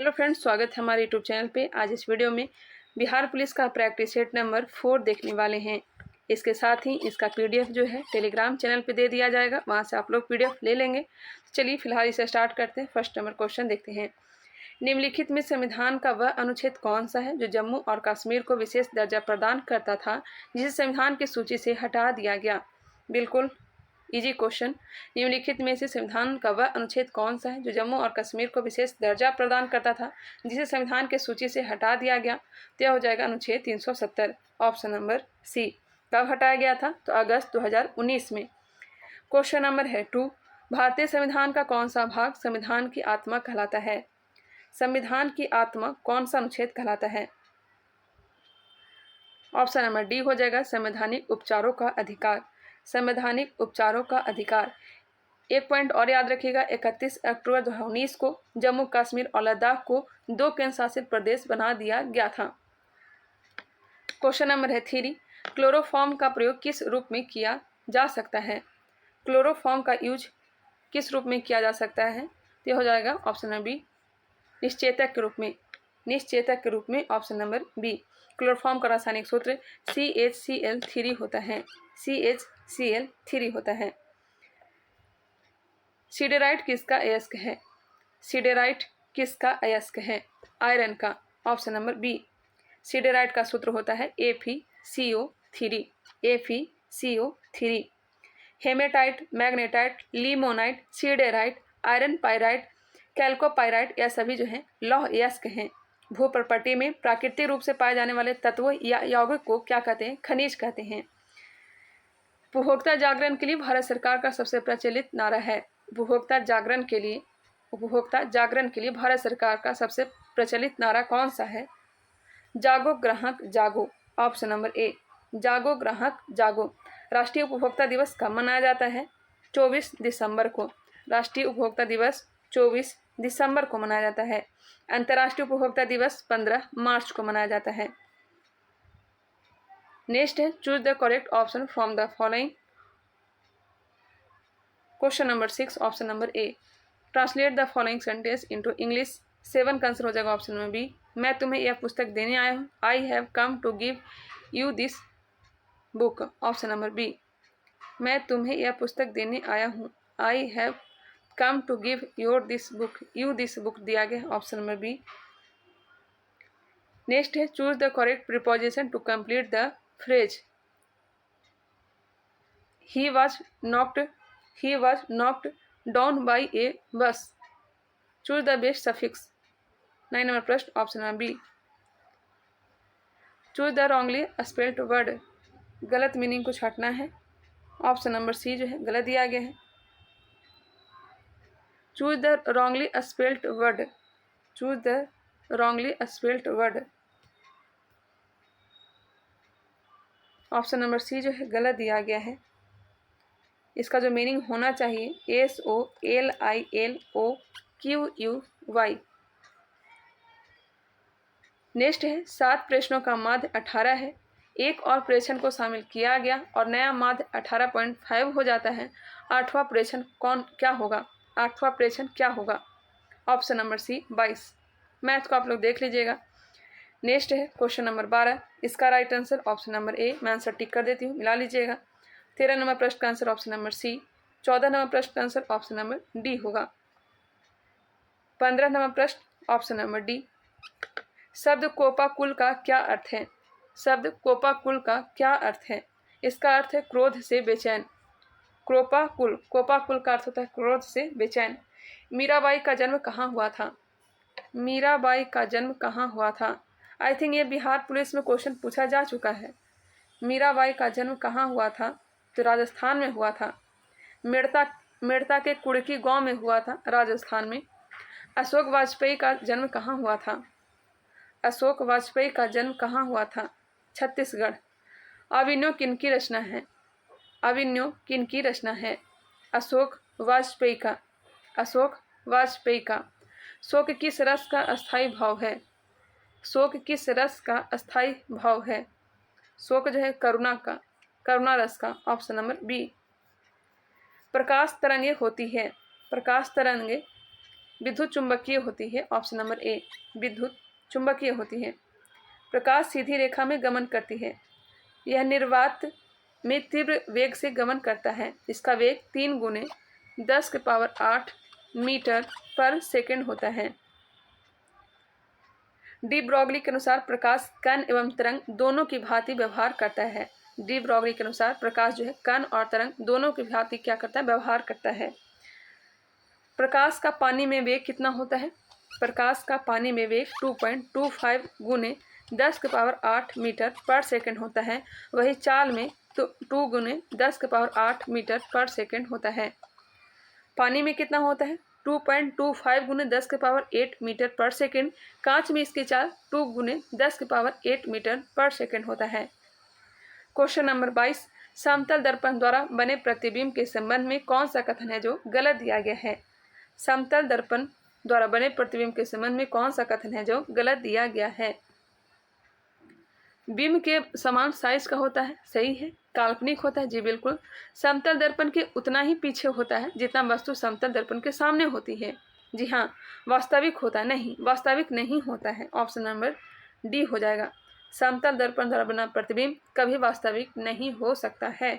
Hello friends, स्वागत है हमारे यूट्यूब चैनल पे। आज इस वीडियो में बिहार पुलिस का प्रैक्टिस सेट नंबर 4 देखने वाले हैं। इसके साथ ही इसका पीडीएफ जो है टेलीग्राम चैनल पे दे दिया जाएगा, वहां से आप लोग पीडीएफ ले लेंगे। चलिए फिलहाल इसे स्टार्ट करते हैं। फर्स्ट नंबर क्वेश्चन देखते हैं। निम्नलिखित में संविधान का वह अनुच्छेद कौन सा है जो जम्मू और कश्मीर को विशेष दर्जा प्रदान करता था, जिसे संविधान की सूची से हटा दिया गया? बिल्कुल इजी क्वेश्चन। निम्नलिखित में से संविधान का वह अनुच्छेद कौन सा है जो जम्मू और कश्मीर को विशेष दर्जा प्रदान करता था, जिसे संविधान के सूची से हटा दिया गया? तो यह हो जाएगा अनुच्छेद 370, ऑप्शन नंबर सी। कब हटाया गया था? तो अगस्त 2019 में। क्वेश्चन नंबर है 2। भारतीय संविधान का कौन सा भाग संविधान की आत्मा कहलाता है? संविधान की आत्मा कौन सा अनुच्छेद कहलाता है? ऑप्शन नंबर डी हो जाएगा संवैधानिक उपचारों का अधिकार। संवैधानिक उपचारों का अधिकार। एक पॉइंट और याद रखिएगा, 31 अक्टूबर 2019 को जम्मू कश्मीर और लद्दाख को 2 केंद्र शासित प्रदेश बना दिया गया था। क्वेश्चन नंबर है 3। क्लोरोफॉर्म का प्रयोग किस रूप में किया जा सकता है? क्लोरोफॉर्म का यूज किस रूप में किया जा सकता है? तो यह हो जाएगा ऑप्शन नंबर बी, निश्चेतक के रूप में। निश्चेतक के रूप में, ऑप्शन नंबर बी। क्लोरोफॉर्म का रासायनिक सूत्र CHCl3 होता है। CHCl3 होता है। सिडेराइट किसका अयस्क है? सिडेराइट किसका अयस्क है? आयरन का, ऑप्शन नंबर बी। सिडेराइट का सूत्र होता है FeCO3। FeCO3। Hematite, magnetite, limonite, siderite, iron pyrite, chalcopyrite, यह सभी जो हैं लौह अयस्क हैं। भूप्रपट्टी में प्राकृतिक रूप से पाए जाने वाले तत्वों या यौगिक को क्या कहते हैं? खनिज कहते हैं। उपभोक्ता जागरण के लिए भारत सरकार का सबसे प्रचलित नारा है। उपभोक्ता जागरण के लिए भारत सरकार का सबसे प्रचलित नारा कौन सा है? जागो ग्राहक जागो, ऑप्शन नंबर ए। जागो ग्राहक जागो। राष्ट्रीय उपभोक्ता दिवस कब मनाया जाता है? 24 दिसंबर को। राष्ट्रीय उपभोक्ता दिवस 24 दिसंबर को मनाया जाता है। अंतर्राष्ट्रीय उपभोक्ता दिवस 15 मार्च को मनाया जाता है। नेक्स्ट है choose the correct option from the following. Question number 6, option number A. Translate the following sentence into English. 7 का आंसर हो जाएगा ऑप्शन नंबर बी। मैं तुम्हें यह पुस्तक देने आया हूँ। I have come to give you this book, option number B. मैं तुम्हें यह पुस्तक देने आया हूँ। I have come to give you this book दिया गया, ऑप्शन नंबर बी। नेक्स्ट है choose the correct preposition to complete the phrase. He was knocked down by a bus. Choose the best suffix। 9 number प्रश्न, option number B. Choose the wrongly spelled word. गलत meaning को छांटना है, option number C जो है गलत दिया गया है। Choose the wrongly spelled word. Choose the wrongly spelled word, option number C जो है गलत दिया गया है। इसका जो मीनिंग होना चाहिए SOLILOQUY। नेक्स्ट है 7 प्रश्नों का माध्य 18 है। एक और प्रश्न को शामिल किया गया और नया माध्य 18.5 हो जाता है। 8वां प्रश्न क्या होगा? 8वां प्रश्न क्या होगा? ऑप्शन नंबर सी 22। मैथ को आप लोग देख लीजिएगा। नेक्स्ट है क्वेश्चन नंबर 12। इसका राइट आंसर ऑप्शन नंबर ए। मैं आंसर टिक कर देती हूँ, मिला लीजिएगा। 13 नंबर प्रश्न का answer option number C. 14 number प्रश्न का आंसर ऑप्शन नंबर डी होगा। 15 नंबर प्रश्न ऑप्शन नंबर डी। शब्द कोपाकुल का क्या अर्थ है? शब्द कोपाकुल का क्या अर्थ है? इसका अर्थ है क्रोध से बेचैन। कोपाकुल का अर्थ होता है क्रोध से बेचैन। मीराबाई का जन्म कहाँ हुआ था? मीराबाई का जन्म कहाँ हुआ था? आई थिंक ये बिहार पुलिस में क्वेश्चन पूछा जा चुका है। मीराबाई का जन्म कहाँ हुआ था? तो राजस्थान में हुआ था। मेड़ता के कुड़की गांव में हुआ था, राजस्थान में। अशोक वाजपेयी का जन्म कहाँ हुआ था? अशोक वाजपेयी का जन्म कहाँ हुआ था? छत्तीसगढ़। अभिनव किनकी रचना है? अभिनव किनकी रचना है? अशोक वाजपेयी का। अशोक वाजपेयी का। शोक किस रस का अस्थायी भाव है? शोक किस रस का अस्थायी भाव है? शोक जो है करुणा रस का, ऑप्शन नंबर बी। प्रकाश तरंगे होती है। प्रकाश तरंगे विद्युत चुंबकीय होती है। ऑप्शन नंबर ए विद्युत चुंबकीय होती है। प्रकाश सीधी रेखा में गमन करती है। यह निर्वात में तीव्र वेग से गमन करता है। इसका वेग 3 गुने 10⁸ मीटर पर सेकंड होता है। डी ब्रॉगली के अनुसार प्रकाश कण एवं तरंग दोनों की भांति व्यवहार करता है। डी ब्रॉगली के अनुसार प्रकाश जो है कण और तरंग दोनों की भांति क्या करता है, व्यवहार करता है। प्रकाश का पानी में वेग कितना होता है? प्रकाश का पानी में वेग 2.25 गुने 10⁸ मीटर पर सेकंड होता है। वही चाल में तो 2 गुने 10⁸ मीटर पर सेकंड होता है। पानी में कितना होता है? 2.25 गुने 10⁸ मीटर पर सेकंड। कांच में इसकी चाल 2 गुने 10⁸ मीटर पर सेकंड होता है। क्वेश्चन नंबर 22, समतल दर्पण द्वारा बने प्रतिबिंब के संबंध में कौन सा कथन है जो गलत दिया गया है? समतल दर्पण द्वारा बने प्रतिबिंब के संबंध में कौन सा कथन है जो गलत दिया गया है? बिंब के समान साइज का होता है, सही है। काल्पनिक होता है, जी बिल्कुल। समतल दर्पण के उतना ही पीछे होता है जितना वस्तु समतल दर्पण के सामने होती है, जी हाँ। वास्तविक होता है, नहीं, वास्तविक नहीं होता है। ऑप्शन नंबर डी हो जाएगा। समतल दर्पण द्वारा बना प्रतिबिंब कभी वास्तविक नहीं हो सकता है।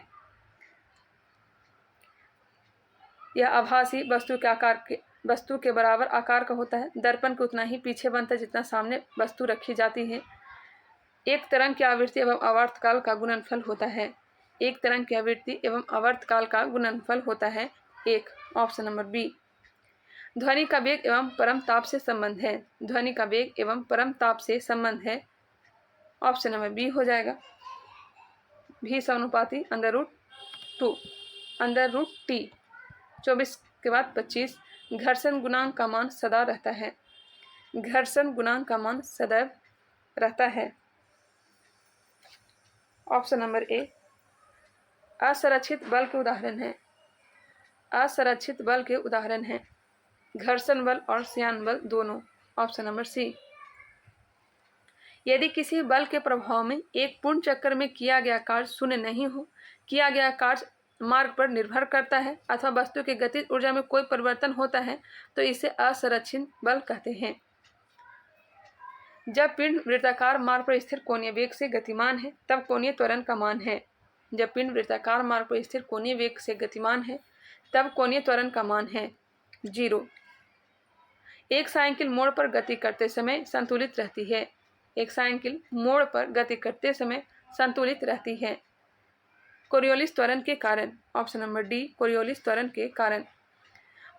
यह आभासी वस्तु के बराबर आकार का होता है। दर्पण को उतना ही पीछे बनता है जितना सामने वस्तु रखी जाती है। एक तरंग की आवृत्ति एवं आवर्तकाल का गुणनफल होता है। एक तरंग की आवृत्ति एवं आवर्तकाल का गुणनफल होता है 1। Option number B. ध्वनि का वेग एवं परम ताप से संबंध है। ध्वनि का वेग एवं परम ताप से संबंध है। ऑप्शन नंबर बी हो जाएगा। भी समानुपाती √2 √T 24 के बाद 25। घर्षण गुणांक का मान सदा रहता है। घर्षण गुणांक का मान सदैव रहता है। ऑप्शन नंबर ए। असंरक्षित बल के उदाहरण है। असंरक्षित बल के उदाहरण है घर्षण बल और श्यान बल दोनों। Option number C. यदि किसी बल के प्रभाव में एक पूर्ण चक्कर में किया गया कार्य शून्य नहीं हो, किया गया कार्य मार्ग पर निर्भर करता है अथवा वस्तु की गतिज ऊर्जा में कोई परिवर्तन होता है तो इसे असंरक्षित बल कहते हैं। जब पिंड वृत्ताकार मार्ग पर स्थिर कोणीय वेग से गतिमान है तब कोणीय त्वरण का मान है। जब पिंड वृत्ताकार मार्ग पर स्थिर कोणीय वेग से गतिमान है तब कोणीय त्वरण का मान है 0। एक साइकिल मोड़ पर गति करते समय संतुलित रहती है। एक साइकिल मोड़ पर गति करते समय संतुलित रहती है कोरियोलिस त्वरण के कारण। ऑप्शन नंबर डी कोरियोलिस त्वरण के कारण।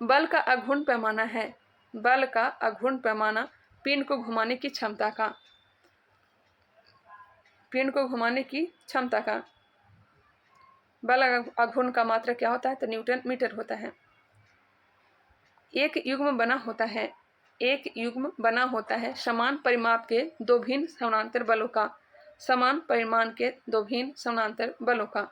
बल का अघूर्ण पैमाना है। बल का अघूर्ण पैमाना पिंड को घुमाने की क्षमता का। पिंड को घुमाने की क्षमता का बल अघूर्ण का मात्रा क्या होता है तो न्यूटन मीटर होता है। एक युग्म बना होता है। एक युग्म बना होता है समान परिमाप के दो भिन्न समानांतर बलों का। समान परिमाण के दो भिन्न समानांतर बलों का।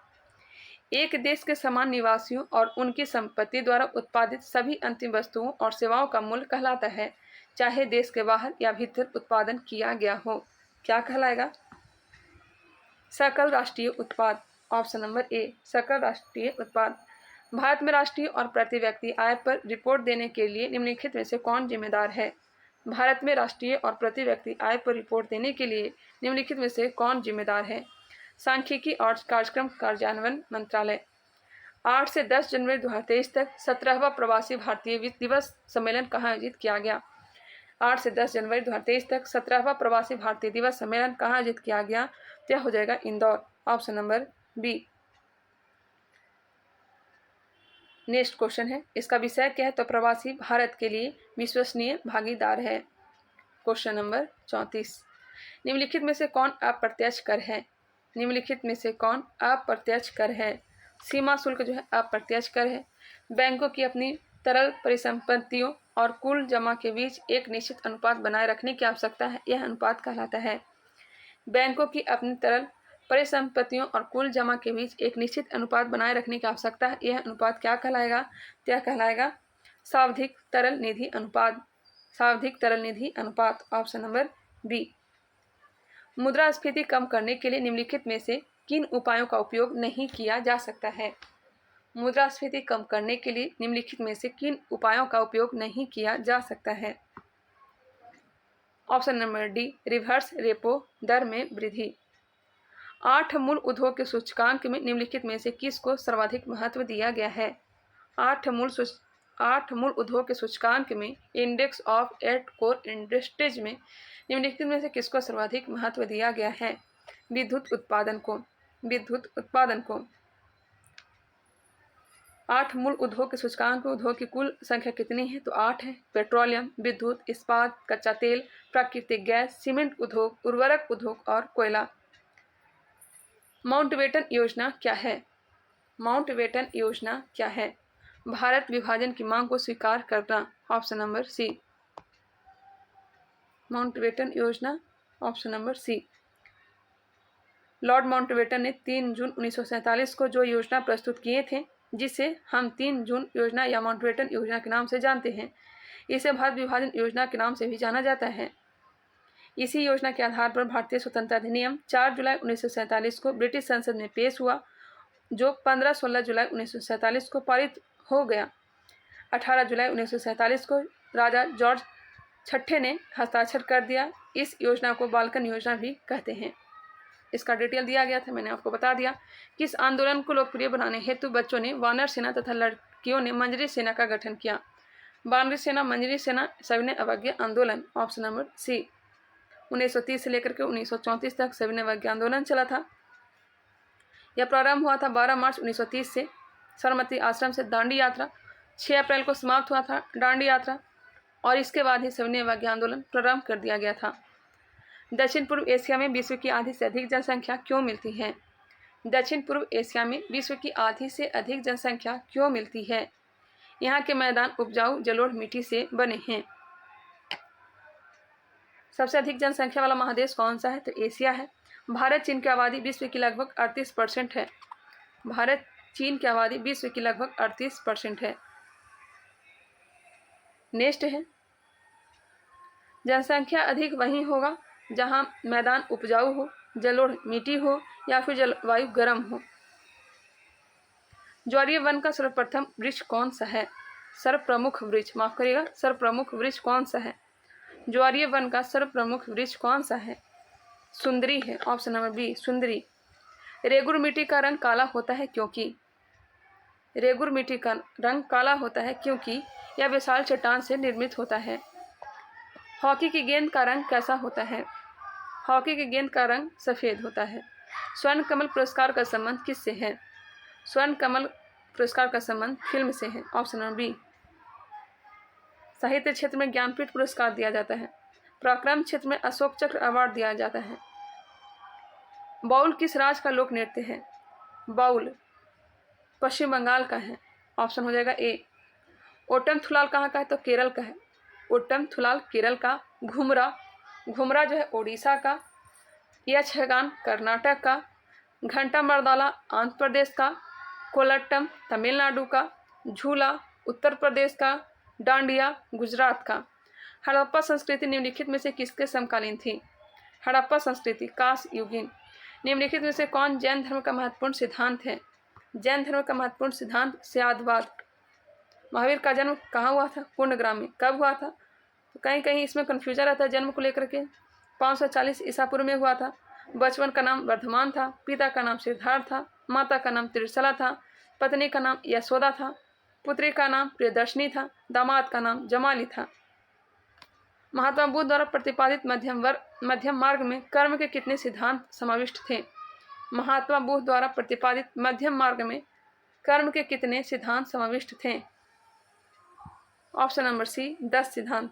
एक देश के समान निवासियों और उनकी संपत्ति द्वारा उत्पादित सभी अंतिम वस्तुओं और सेवाओं का मूल्य कहलाता है, चाहे देश के बाहर या भीतर उत्पादन किया गया हो। क्या कहलाएगा? सकल राष्ट्रीय उत्पाद। ऑप्शन नंबर ए सकल राष्ट्रीय उत्पाद। भारत में राष्ट्रीय और प्रति व्यक्ति आय पर रिपोर्ट देने के लिए निम्नलिखित में से कौन जिम्मेदार है? भारत में राष्ट्रीय और प्रति व्यक्ति आय पर रिपोर्ट देने के लिए निम्नलिखित में से कौन जिम्मेदार है? सांख्यिकी और कार्यक्रम कार्यान्वयन मंत्रालय। 8 से 10 जनवरी 2023 तक 17वां प्रवासी भारतीय दिवस सम्मेलन कहाँ आयोजित किया गया? 8 से 10 जनवरी 2023 तक 17वां प्रवासी भारतीय दिवस सम्मेलन कहाँ आयोजित किया गया? यह हो जाएगा Indore. Option number B. Next question है, इसका विषय क्या है? तो प्रवासी भारत के लिए विश्वसनीय भागीदार है। Question number 34। निम्नलिखित में से कौन अप्रत्यक्ष कर है? निम्नलिखित में से कौन अप्रत्यक्ष कर है? सीमा शुल्क जो है अप्रत्यक्ष कर है। बैंकों की अपनी तरल परिसंपत्तियों और कुल जमा के बीच एक निश्चित अनुपात बनाए रखने की आवश्यकता है, यह अनुपात कहलाता है। बैंकों की अपनी तरल परिसंपत्तियों और कुल जमा के बीच एक निश्चित अनुपात बनाए रखने की आवश्यकता है, यह अनुपात क्या कहलाएगा? यह कहलाएगा सावधिक तरल निधि अनुपात। सावधिक तरल निधि अनुपात। Option number B. मुद्रास्फीति कम करने के लिए निम्नलिखित में से किन उपायों का उपयोग नहीं किया जा सकता है? मुद्रास्फीति कम करने के लिए निम्नलिखित में से किन उपायों का उपयोग नहीं किया जा सकता है? Option number D, reverse repo दर में वृद्धि। 8 मूल उद्योग के सूचकांक में निम्नलिखित में से किसको सर्वाधिक महत्व दिया गया है? 8 मूल उद्योग के सूचकांक में इंडेक्स ऑफ 8 कोर इंडस्ट्रीज में निम्नलिखित में से किसको सर्वाधिक महत्व दिया गया है? विद्युत उत्पादन को। 8 मूल उद्योग के सूचकांक उद्योग की कुल संख्या कितनी है? तो 8 है। पेट्रोलियम, विद्युत, इस्पात, कच्चा तेल, प्राकृतिक गैस, सीमेंट उद्योग, उर्वरक उद्योग और कोयला। माउंटबेटन योजना क्या है? माउंटबेटन योजना क्या है? भारत विभाजन की मांग को स्वीकार करना। ऑप्शन नंबर सी, माउंटबेटन योजना। Option number C. Lord Mountbatten ने 3 जून 1947 को जो योजना प्रस्तुत किए थे, जिसे हम 3 जून योजना या माउंटबेटन योजना के नाम से जानते हैं, इसे भारत विभाजन योजना के नाम से भी जाना जाता है। इसी योजना के आधार पर भारतीय स्वतंत्रता अधिनियम 4 जुलाई 1947 को ब्रिटिश संसद में पेश हुआ, जो 15-16 जुलाई 1947 को पारित हो गया। 18 जुलाई 1947 को राजा जॉर्ज छठे ने हस्ताक्षर कर दिया। इस योजना को बाल्कन योजना भी कहते हैं। इसका डिटेल दिया गया था, मैंने आपको बता दिया। किस आंदोलन को लोकप्रिय बनाने हेतु बच्चों ने वानर सेना तथा लड़कियों ने मंजरी सेना का गठन किया? वानर सेना, मंजरी सेना, सविनय अवज्ञा आंदोलन। ऑप्शन नंबर सी। 1930 से लेकर के 1934 तक सविनय अवज्ञा आंदोलन चला था। यह प्रारंभ हुआ था 12 मार्च 1930 से साबरमती आश्रम से दांडी यात्रा। 6 अप्रैल को समाप्त हुआ था दांडी यात्रा, और इसके बाद ही सविनय अवज्ञा आंदोलन प्रारंभ कर दिया गया था। दक्षिण पूर्व एशिया में विश्व की आधी से अधिक जनसंख्या क्यों मिलती है? दक्षिण पूर्व एशिया में विश्व की आधी से अधिक जनसंख्या क्यों मिलती है? यहाँ के मैदान उपजाऊ जलोढ़ मिट्टी से बने हैं। सबसे अधिक जनसंख्या वाला महादेश कौन सा है? तो एशिया है। भारत चीन की आबादी विश्व की लगभग 38% है। भारत चीन की आबादी विश्व की लगभग 38% है। नेक्स्ट है, जनसंख्या अधिक वहीं होगा जहां मैदान उपजाऊ हो, जलोढ़ मिट्टी हो या फिर जलवायु गर्म हो। ज्वारीय वन का सर्वप्रथम वृक्ष कौन सा है? सर्वप्रमुख वृक्ष, माफ करिएगा, सर्वप्रमुख वृक्ष कौन सा है? ज्वारीय वन का सर्वप्रमुख वृक्ष कौन सा है? सुंदरी है। ऑप्शन नंबर बी, सुंदरी। रेगुर मिट्टी का रंग काला होता है क्योंकि? रेगुर मिट्टी का रंग काला होता है क्योंकि यह विशाल चट्टान से निर्मित होता है। हॉकी की गेंद का रंग कैसा होता है? हॉकी की गेंद का रंग सफ़ेद होता है। स्वर्ण कमल पुरस्कार का संबंध किससे है? स्वर्ण कमल पुरस्कार का संबंध फिल्म से है। Option number B. साहित्य क्षेत्र में ज्ञानपीठ पुरस्कार दिया जाता है। पराक्रम क्षेत्र में अशोक चक्र अवार्ड दिया जाता है। बाउल किस राज्य का लोक नृत्य है? बाउल पश्चिम बंगाल का है। ऑप्शन हो जाएगा ए। ओटम थुलाल कहाँ का है? तो केरल का है। ओटम थुलाल केरल का। घुमरा जो है उड़ीसा का। यक्षगान कर्नाटक का। घंटा मर्दाला आंध्र प्रदेश का। कोलट्टम तमिलनाडु का। झूला उत्तर प्रदेश का। डांडिया गुजरात का। हड़प्पा संस्कृति निम्नलिखित में से किसके समकालीन थी? हड़प्पा संस्कृति कांस्य युगीन। निम्नलिखित में से कौन जैन धर्म का महत्वपूर्ण सिद्धांत है? जैन धर्म का महत्वपूर्ण सिद्धांत स्यादवाद। महावीर का जन्म कहाँ हुआ था? पूर्णग्राम में। कब हुआ था? तो कहीं कहीं इसमें कन्फ्यूजन रहता है जन्म को लेकर के। 540 ईसा पूर्व में हुआ था। बचपन का नाम वर्धमान था। पिता का नाम सिद्धार्थ था। माता का नाम त्रिशला था। पत्नी का नाम यशोदा था। पुत्री का नाम प्रियदर्शनी था। दामाद का नाम जमाली था। महात्मा बुद्ध द्वारा प्रतिपादित मध्यम मार्ग में कर्म के कितने सिद्धांत समाविष्ट थे? महात्मा बुद्ध द्वारा प्रतिपादित मध्यम मार्ग में कर्म के कितने सिद्धांत समाविष्ट थे? ऑप्शन नंबर सी, 10 सिद्धांत।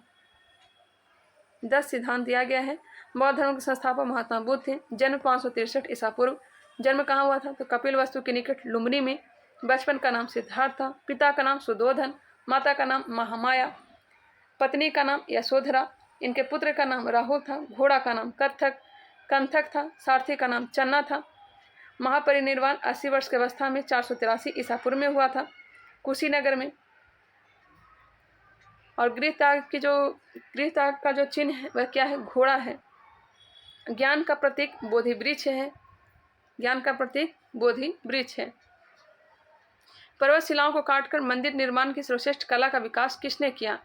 10 सिद्धांत दिया गया है। बौद्ध धर्म के संस्थापक महात्मा बुद्ध थे। जन्म 563 ईसा पूर्व। जन्म कहाँ हुआ था? तो कपिल वस्तु के निकट लुम्बिनी में। बचपन का नाम सिद्धार्थ था। पिता का नाम सुदोधन। माता का नाम महामाया। पत्नी का नाम यशोधरा। इनके पुत्र का नाम राहुल था। घोड़ा का नाम कंथक था। सारथी का नाम चन्ना था। महापरिनिर्वाण 80 वर्ष की अवस्था में 483 ईसा पूर्व में हुआ था, कुशीनगर में। और गृह त्याग का जो चिन्ह है वह क्या है? घोड़ा है। ज्ञान का प्रतीक बोधि वृक्ष है। ज्ञान का प्रतीक बोधि वृक्ष है। पर्वतशिलाओं को काटकर मंदिर निर्माण की सर्वश्रेष्ठ कला का विकास किसने किया?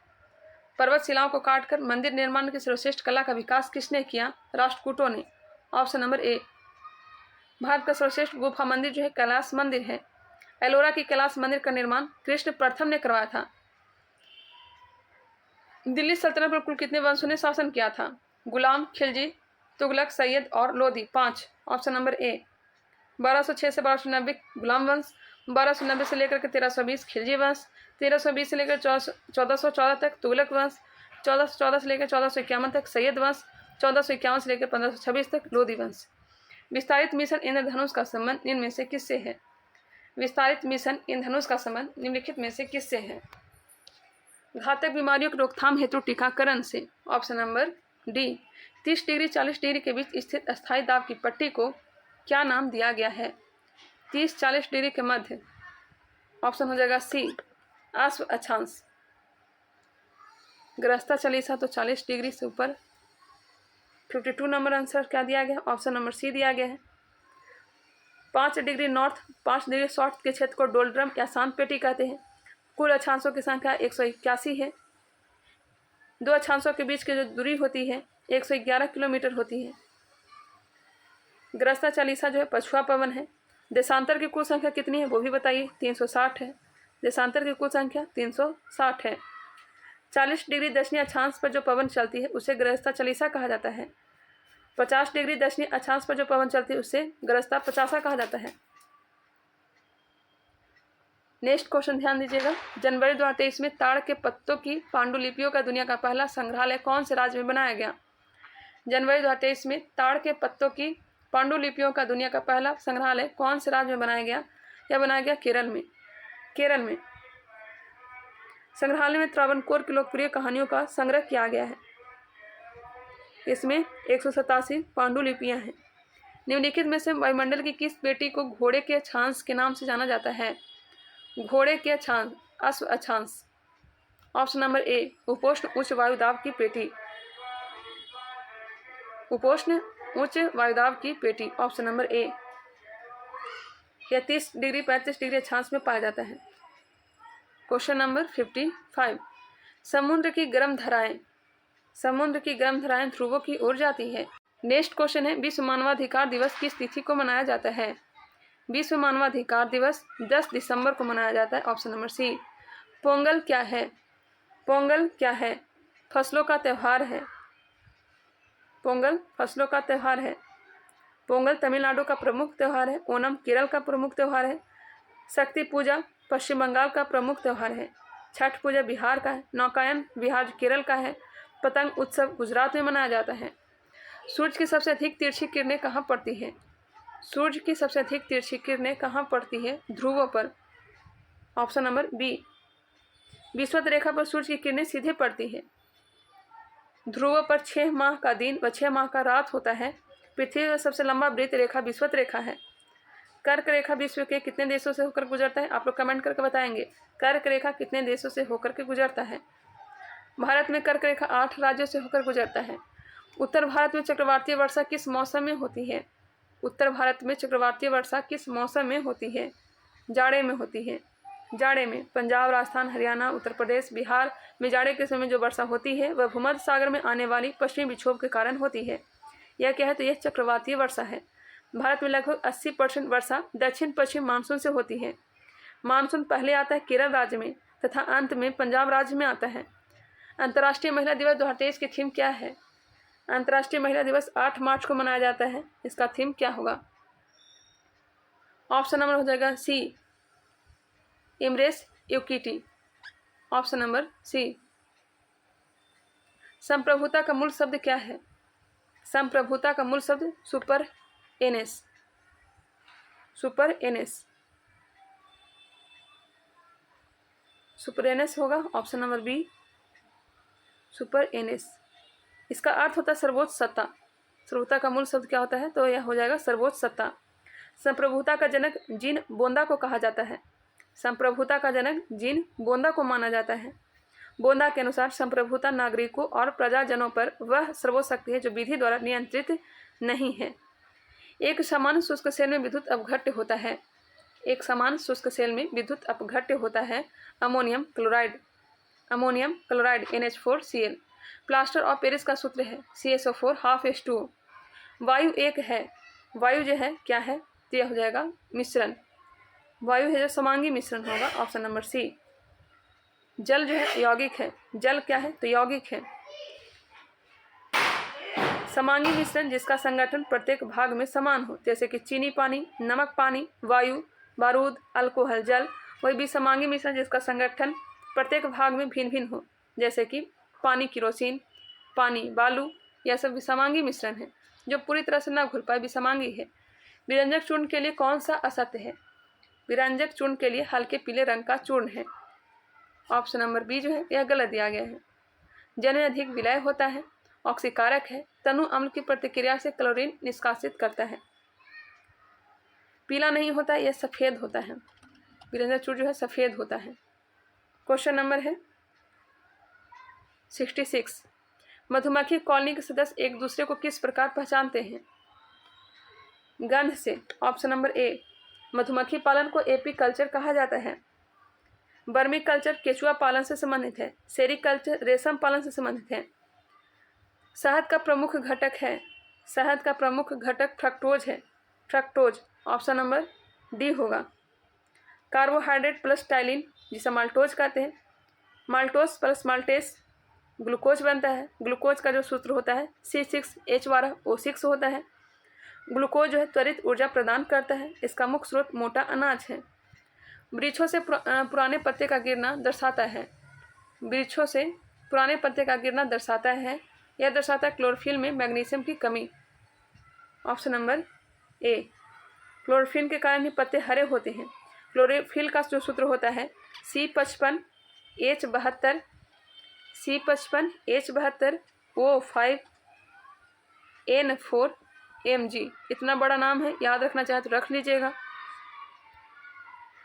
पर्वतशिलाओं को काटकर मंदिर निर्माण की सर्वश्रेष्ठ कला का विकास किसने किया? राष्ट्रकूटों ने। ऑप्शन नंबर ए। भारत का सर्वश्रेष्ठ गुफा मंदिर जो है कैलाश मंदिर है। एलोरा की कैलाश मंदिर का निर्माण कृष्ण प्रथम ने करवाया था। दिल्ली सल्तनत पर कुल कितने वंशों ने शासन किया था? गुलाम, खिलजी, तुगलक, सैयद और लोधी। 5। ऑप्शन नंबर ए। 1206 से 1290 गुलाम वंश, 1290 से लेकर के 1320 खिलजी वंश, 1320 से लेकर 1414 तक तुगलक वंश, 1414 से लेकर 1451 तक सैयद वंश, 1451 से लेकर 1526 तक लोधी वंश। विस्तारित मिशन इंद्रधनुष का संबंध इनमें से किससे है? विस्तारित मिशन इंद्रधनुष का संबंध निम्नलिखित में से किससे है? घातक बीमारियों की रोकथाम हेतु टीकाकरण से। Option number D. 30 degree 40 degree के बीच स्थित अस्थायी दाब की पट्टी को क्या नाम दिया गया है? 30-40 डिग्री के मध्य। ऑप्शन हो जाएगा सी, अश्व अक्षांश। ग्रस्ता चालीसा तो 40 डिग्री से ऊपर। 52 नंबर आंसर क्या दिया गया? ऑप्शन नंबर सी दिया गया है। 5 डिग्री नॉर्थ 5 डिग्री साउथ के क्षेत्र को डोलड्रम या शांत पेटी कहते हैं। कुल अक्षांशों की संख्या 181 है। दो अक्षांशों के बीच की जो दूरी होती है 111 किलोमीटर होती है। ग्रस्ता चालीसा जो है पछुआ पवन है। देशांतर की कुल संख्या कितनी है वो भी बताइए? 360 है। देशांतर की कुल संख्या 360 है। 40 डिग्री दक्षिणी अक्षांश पर जो पवन चलती है उसे ग्रस्ता चालीसा कहा जाता है। 50 डिग्री दक्षिणी अक्षांश पर जो पवन चलती है उसे ग्रस्ता पचासा कहा जाता है। नेक्स्ट क्वेश्चन ध्यान दीजिएगा। जनवरी 2023 में ताड़ के पत्तों की पांडुलिपियों का दुनिया का पहला संग्रहालय कौन से राज्य में बनाया गया? जनवरी 2023 में ताड़ के पत्तों की पांडुलिपियों का दुनिया का पहला संग्रहालय कौन से राज्य में बनाया गया? यह बनाया गया केरल में। केरल में संग्रहालय में त्रावणकोर की लोकप्रिय कहानियों का संग्रह किया गया है। इसमें 187 पांडुलिपियां हैं। निम्नलिखित में से वायुमंडल की किस पेटी को घोड़े के अक्षांश के नाम से जाना जाता है? घोड़े के अक्षांश, अश्व अक्षांश। ऑप्शन नंबर ए, उपोष्ण उच्च वायुदाब की पेटी। उपोष्ण उच्च वायुदाब की पेटी। ऑप्शन नंबर ए। यह 30 डिग्री 35 डिग्री अक्षांश में पाया जाता है। Question number 55। समुद्र की गर्म धाराएं ध्रुवों की ओर जाती है। नेक्स्ट क्वेश्चन है, विश्व मानवाधिकार दिवस किस तिथि को मनाया जाता है? विश्व मानवाधिकार दिवस 10 दिसंबर को मनाया जाता है। ऑप्शन नंबर सी। पोंगल क्या है? पोंगल क्या है? फसलों का त्यौहार है। पोंगल फसलों का त्यौहार है। पोंगल तमिलनाडु का प्रमुख त्यौहार है। ओणम केरल का प्रमुख त्यौहार है। शक्ति पूजा पश्चिम बंगाल का प्रमुख त्यौहार है। छठ पूजा बिहार का है। नौकायन बिहार केरल का है। पतंग उत्सव गुजरात में मनाया जाता है। सूर्य की सबसे अधिक तिरछी किरणें कहाँ पड़ती है? सूर्य की सबसे अधिक तिरछी किरणें कहाँ पड़ती है? ध्रुवों पर। Option number B. विषुवत रेखा पर सूर्य की किरणें सीधे पड़ती है। ध्रुवों पर 6 माह का दिन व 6 माह का रात होता है। पृथ्वी का सबसे लंबा वृत्त रेखा विषुवत रेखा है। कर्क रेखा विश्व के कितने देशों से होकर गुजरता है? आप लोग कमेंट करके बताएंगे कर्क रेखा कितने देशों से होकर के गुजरता है। भारत में कर्क रेखा 8 राज्यों से होकर गुजरता है। उत्तर भारत में चक्रवातीय वर्षा किस मौसम में होती है? उत्तर भारत में चक्रवातीय वर्षा किस मौसम में होती है? जाड़े में होती है। जाड़े में पंजाब, राजस्थान, हरियाणा, उत्तर प्रदेश, बिहार में जाड़े के समय जो वर्षा होती है वह भूमध्य सागर में आने वाली पश्चिमी विक्षोभ के कारण होती है। यह क्या है? तो यह चक्रवातीय वर्षा है। भारत में लगभग 80% वर्षा दक्षिण पश्चिम मानसून से होती है। मानसून पहले आता है केरल राज्य में तथा अंत में पंजाब राज्य में आता है। अंतर्राष्ट्रीय महिला दिवस 2023 की थीम क्या है? अंतर्राष्ट्रीय महिला दिवस 8 मार्च को मनाया जाता है। इसका थीम क्या होगा? ऑप्शन नंबर हो जाएगा C, embrace equity. Option number C. संप्रभुता का मूल शब्द क्या है? संप्रभुता का मूल शब्द superanus. Superanus superanus होगा। Option number B, superanus. इसका अर्थ होता है सर्वोच्च सत्ता। सर्वोच्चता का मूल शब्द क्या होता है? तो यह हो जाएगा सर्वोच्च सत्ता। संप्रभुता का जनक जीन बोंदा को कहा जाता है। संप्रभुता का जनक जीन बोंदा को माना जाता है। बोंदा के अनुसार संप्रभुता नागरिकों और प्रजाजनों पर वह सर्वोच्च शक्ति है जो विधि द्वारा नियंत्रित नहीं है। एक सामान्य शुष्क शहर में विद्युत अपघट्य होता है। एक समान शुष्क सेल में विद्युत अपघट्य होता है? Ammonium chloride NH4Cl। Plaster of Paris का सूत्र है CaSO4 ½ वायु एक है, वायु जो है क्या है? तो यह हो जाएगा मिश्रण, वायु है जो समांगी मिश्रण होगा, ऑप्शन नंबर सी। जल जो है यौगिक है, जल क्या है? तो यौगिक है। समांगी मिश्रण जिसका संगठन प्रत्येक भाग में समान हो, जैसे कि चीनी पानी, नमक पानी, वायु, बारूद, अल्कोहल, जल। वही भी समांगी मिश्रण जिसका संगठन प्रत्येक भाग में भिन्न भिन्न हो, जैसे कि पानी किरोसिन, पानी बालू, यह सब विसमांगी मिश्रण है। जो पूरी तरह से न घुल पाए विसमांगी है। विरंजक चूर्ण के लिए कौन सा असत्य है? विरंजक चूर्ण के लिए हल्के पीले रंग का चूर्ण है, ऑप्शन नंबर बी जो है यह गलत दिया गया है। जल में अधिक विलय होता है, ऑक्सीकारक है, तनु अम्ल की प्रतिक्रिया से क्लोरीन निष्कासित करता है। पीला नहीं होता, यह सफ़ेद होता है। विरंजक चूर्ण जो है सफ़ेद होता है। क्वेश्चन नंबर है 66। मधुमक्खी कॉलोनी के सदस्य एक दूसरे को किस प्रकार पहचानते हैं? गंध से, ऑप्शन नंबर ए। मधुमक्खी पालन को एपीकल्चर कहा जाता है। बर्मी कल्चर केचुआ पालन से संबंधित है। सेरीकल्चर रेशम पालन से संबंधित है। शहद का प्रमुख घटक है, शहद का प्रमुख घटक फ्रक्टोज है, फ्रक्टोज, ऑप्शन नंबर डी होगा। कार्बोहाइड्रेट प्लस टाइलिन जिसे माल्टोज कहते हैं, माल्टोज प्लस माल्टेस ग्लूकोज बनता है। ग्लूकोज का जो सूत्र होता है C6H12O6 होता है। ग्लूकोज जो है त्वरित ऊर्जा प्रदान करता है। इसका मुख्य स्रोत मोटा अनाज है। वृक्षों से पुराने पत्ते का गिरना दर्शाता है, वृक्षों से पुराने पत्ते का गिरना दर्शाता है, यह दर्शाता है क्लोरोफिल में मैग्नीशियम की कमी, ऑप्शन नंबर ए। क्लोरोफिल के कारण ही पत्ते हरे होते हैं। क्लोरोफिल का जो सूत्र होता है C55H72O5N4Mg। इतना बड़ा नाम है, याद रखना चाहे तो रख लीजिएगा।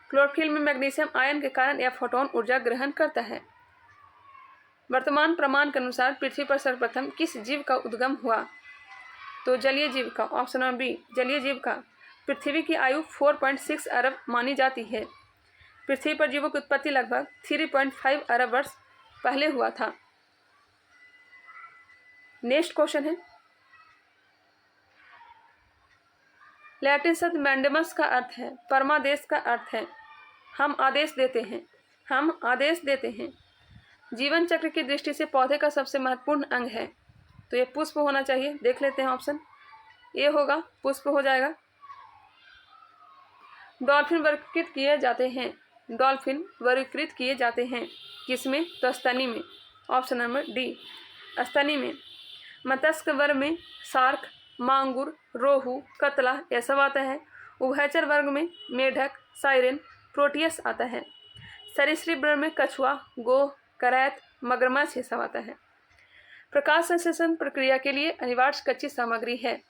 क्लोरोफिल में मैग्नीशियम आयन के कारण यह फोटोन ऊर्जा ग्रहण करता है। वर्तमान प्रमाण के अनुसार पृथ्वी पर सर्वप्रथम किस जीव का उद्गम हुआ? तो जलीय जीव का, ऑप्शन नंबर बी जलीय जीव का। पृथ्वी की आयु 4.6 अरब मानी जाती है। पृथ्वी पर जीवों की उत्पत्ति लगभग 3.5 अरब वर्ष पहले हुआ था। नेक्स्ट क्वेश्चन है, लैटिन शब्द मैंडेमस का अर्थ है, परमादेश का अर्थ है, हम आदेश देते हैं, हम आदेश देते हैं। जीवन चक्र की दृष्टि से पौधे का सबसे महत्वपूर्ण अंग है, तो ये पुष्प होना चाहिए। देख लेते हैं, ऑप्शन ए होगा, पुष्प हो जाएगा। डॉल्फिन वर्गीकृत किए जाते हैं, डॉल्फिन वर्गीकृत किए जाते हैं किसमें? तो स्तनी में, ऑप्शन नंबर डी स्तनी में। मत्स्य वर्ग में शार्क, मांगुर, रोहू, कतला यह सब आता है। उभयचर वर्ग में मेढक, साइरेन, प्रोटियस आता है। सरीसृप वर्ग में कछुआ, गोह, करैत, मगरमच्छ ये सब आता है। प्रकाश संश्लेषण प्रक्रिया के लिए अनिवार्य कच्ची सामग्री है,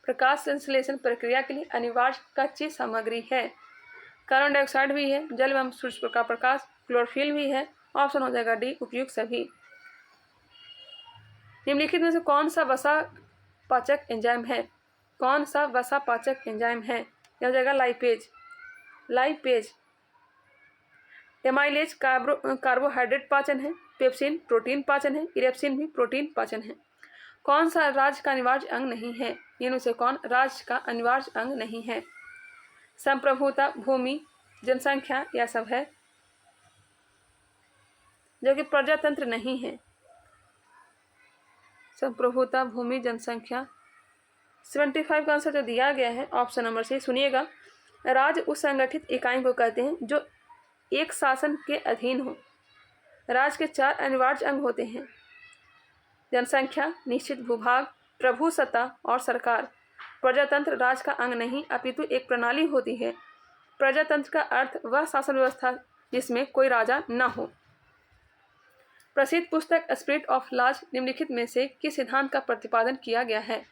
प्रकाश संश्लेषण प्रक्रिया के लिए अनिवार्य कच्ची सामग्री है। कार्बन डाइऑक्साइड भी है, जल एवं सूर्य का प्रकाश, क्लोरोफिल भी है, ऑप्शन हो जाएगा डी उपयुक्त सभी। निम्नलिखित में से कौन सा वसा पाचक एंजाइम है? कौन सा वसा पाचक एंजाइम है? यह हो जाएगा लाइपेज, लाइपेज। एमाइलेज कार्बोहाइड्रेट पाचन है, पेप्सिन प्रोटीन पाचन है, इरेप्सिन भी प्रोटीन पाचन है। कौन सा राज्य का अनिवार्य अंग नहीं है? इनमें से कौन राज्य का अनिवार्य अंग नहीं है? संप्रभुता, भूमि, जनसंख्या यह सब है, जो कि प्रजातंत्र नहीं है। संप्रभुता, भूमि, जनसंख्या। 75 का आंसर जो दिया गया है ऑप्शन नंबर से सुनिएगा। राज्य उस संगठित इकाई को कहते हैं जो एक शासन के अधीन हो। राज्य के 4 अनिवार्य अंग होते हैं, जनसंख्या, निश्चित भूभाग, प्रभुसत्ता और सरकार। प्रजातंत्र राज्य का अंग नहीं अपितु एक प्रणाली होती है। प्रजातंत्र का अर्थ वह शासन व्यवस्था जिसमें कोई राजा न हो। प्रसिद्ध पुस्तक स्पिरिट ऑफ लॉज निम्नलिखित में से किस सिद्धांत का प्रतिपादन किया गया है?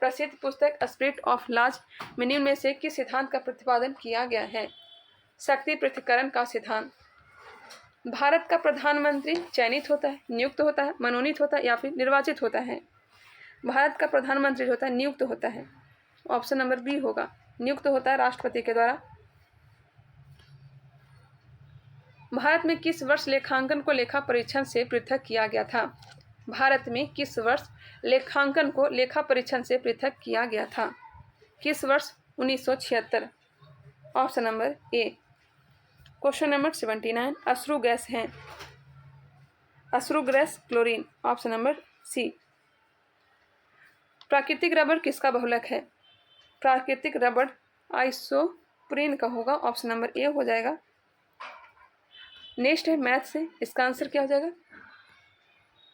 प्रसिद्ध पुस्तक स्पिरिट ऑफ लॉज में निम्न में से किस सिद्धांत का प्रतिपादन किया गया है? शक्ति पृथक्करण का सिद्धांत। भारत का प्रधानमंत्री चयनित होता है, नियुक्त होता है, मनोनीत होता है या फिर निर्वाचित होता है? भारत का प्रधानमंत्री होता है नियुक्त होता है, ऑप्शन नंबर बी होगा नियुक्त होता है राष्ट्रपति के द्वारा। भारत में किस वर्ष लेखांकन को लेखा परीक्षण से पृथक किया गया था? भारत में किस वर्ष लेखांकन को लेखा परीक्षण से पृथक किया गया था? किस वर्ष? 1976। Option number A. Question number 79, अश्रु गैस है? अश्रु gas chlorine. Option number C. प्राकृतिक रबड़ किसका बहुलक है? प्राकृतिक रबड़ आइसोप्रीन का होगा। ऑप्शन नंबर ए हो जाएगा। नेक्स्ट है मैथ से, इसका आंसर क्या हो जाएगा?